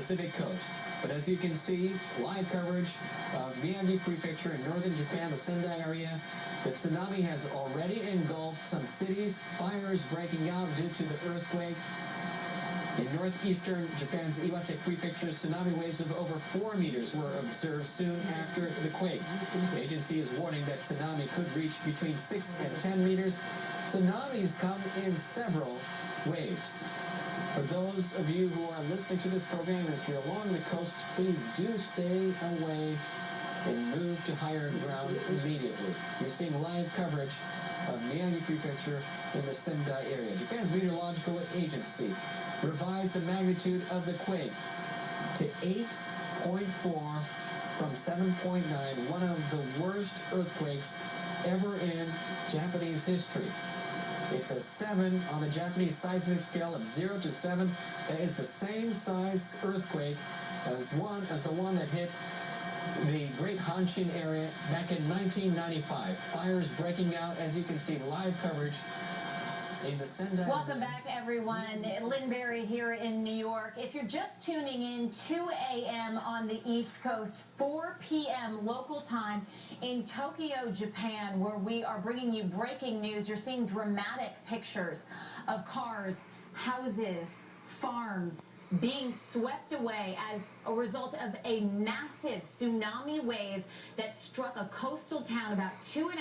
Pacific coast. But as you can see, live coverage of Miyagi Prefecture in northern Japan, the Sendai area. The tsunami has already engulfed some cities. Fires breaking out due to the earthquake. In northeastern Japan's Iwate Prefecture, tsunami waves of over 4 meters were observed soon after the quake. The agency is warning that tsunami could reach between 6 and 10 meters. Tsunamis come in several waves. For those of you who are listening to this program, if you're along the coast, please do stay away and move to higher ground immediately. You're seeing live coverage of Miyagi Prefecture in the Sendai area. Japan's meteorological agency revised the magnitude of the quake to 8.4 from 7.9, one of the worst earthquakes ever in Japanese history. It's a 7 on the Japanese seismic scale of 0 to 7. That is the same size earthquake as the one that hit the Great Hanshin area back in 1995. Fires breaking out, as you can see, live coverage in the Sendai. Welcome back, everyone. Lynn Berry here in New York. If you're just tuning in, 2 a.m. on the East Coast, 4 p.m. local time in Tokyo, Japan, where we are bringing you breaking news. You're seeing dramatic pictures of cars, houses, farms being swept away as a result of a massive tsunami wave that struck a coastal town about 2.5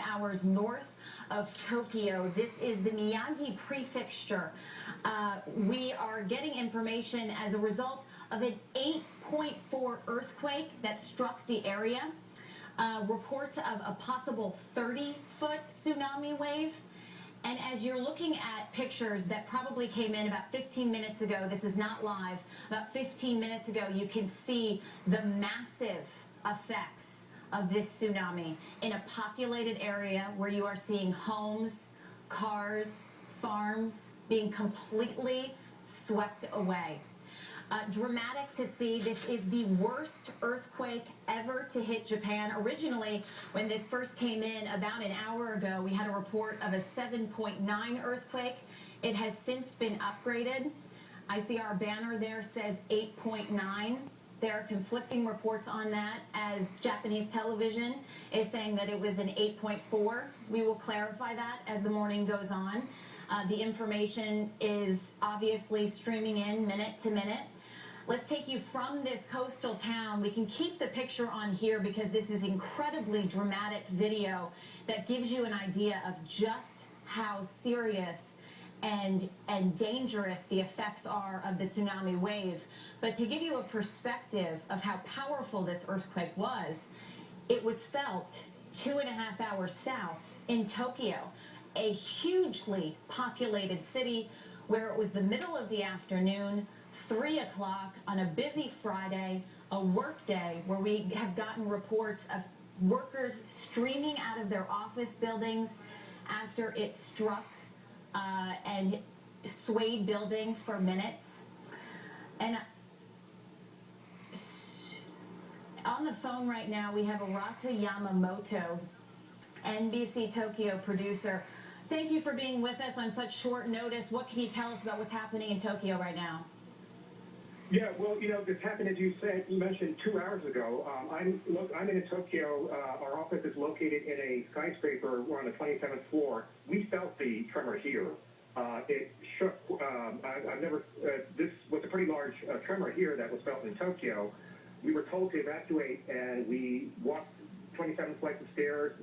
hours north of Tokyo. This is the Miyagi Prefecture. We are getting information as a result of an 8.4 earthquake that struck the area. Reports of a possible 30-foot tsunami wave. And as you're looking at pictures that probably came in about 15 minutes ago, this is not live, about 15 minutes ago, you can see the massive effects of this tsunami in a populated area where you are seeing homes, cars, farms being completely swept away. Dramatic to see. This is the worst earthquake ever to hit Japan. Originally, when this first came in about an hour ago, we had a report of a 7.9 earthquake. It has since been upgraded. I see our banner there says 8.9. There are conflicting reports on that, as Japanese television is saying that it was an 8.4. We will clarify that as the morning goes on. The information is obviously streaming in minute to minute. Let's take you from this coastal town. We can keep the picture on here because this is incredibly dramatic video that gives you an idea of just how serious and dangerous the effects are of the tsunami wave. But to give you a perspective of how powerful this earthquake was, it was felt 2.5 hours south in Tokyo, a hugely populated city where it was the middle of the afternoon, 3 o'clock on a busy Friday, a work day where we have gotten reports of workers streaming out of their office buildings after it struck and swayed building for minutes. And on the phone right now, we have Arata Yamamoto, NBC Tokyo producer. Thank you for being with us on such short notice. What can you tell us about what's happening in Tokyo right now? Yeah, well, this happened, as you mentioned 2 hours ago. I'm in Tokyo. Our office is located in a skyscraper. We're on the 27th floor. We felt the tremor here. It shook. This was a pretty large tremor here that was felt in Tokyo. We were told to evacuate, and we walked 27 flights of stairs.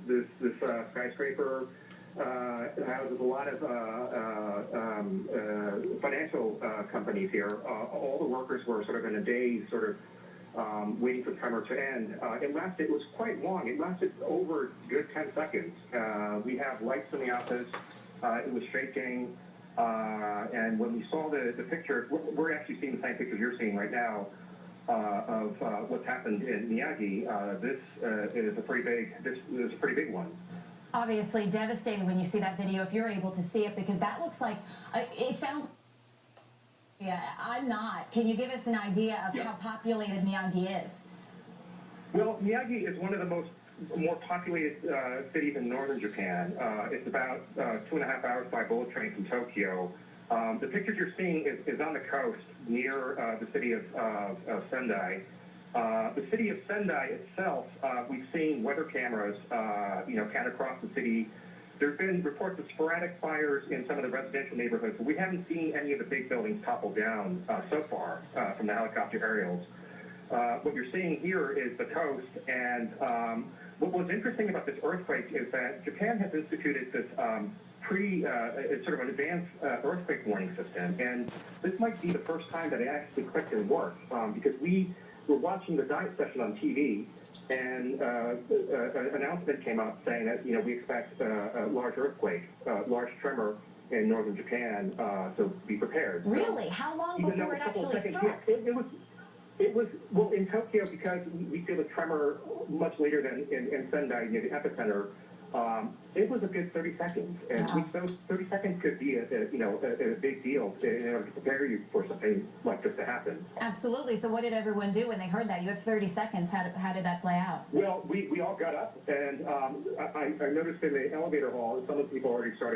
This skyscraper houses a lot of financial companies here. All the workers were sort of in a daze, waiting for the tremor to end. It was quite long. It lasted over a good 10 seconds. We have lights in the office. It was shaking. And when we saw the picture, we're actually seeing the same pictures you're seeing right now of what's happened in Miyagi. This is a pretty big one. Obviously devastating when you see that video, if you're able to see it, because that looks like, it sounds, yeah, I'm not. Can you give us an idea of how populated Miyagi is? Well, Miyagi is one of the more populated cities in northern Japan. It's about 2.5 hours by bullet train from Tokyo. The pictures you're seeing is on the coast near the city of Sendai. The city of Sendai itself, we've seen weather cameras, pan across the city. There have been reports of sporadic fires in some of the residential neighborhoods, but we haven't seen any of the big buildings topple down so far from the helicopter aerials. What you're seeing here is the coast, and what was interesting about this earthquake is that Japan has instituted this sort of an advanced earthquake warning system, and this might be the first time that it actually clicked and worked, because we were watching the diet session on TV, and an announcement came out saying that, we expect a large earthquake, large tremor in northern Japan, so be prepared. Really? How long before it actually struck? It was, well, in Tokyo, because we feel the tremor much later than in Sendai, near the epicenter, it was a good 30 seconds. And Wow. those 30 seconds could be a big deal in order to prepare you for something like this to happen. Absolutely. So what did everyone do when they heard that? You have 30 seconds. How did that play out? Well, we all got up, and I noticed in the elevator hall, some of the people already started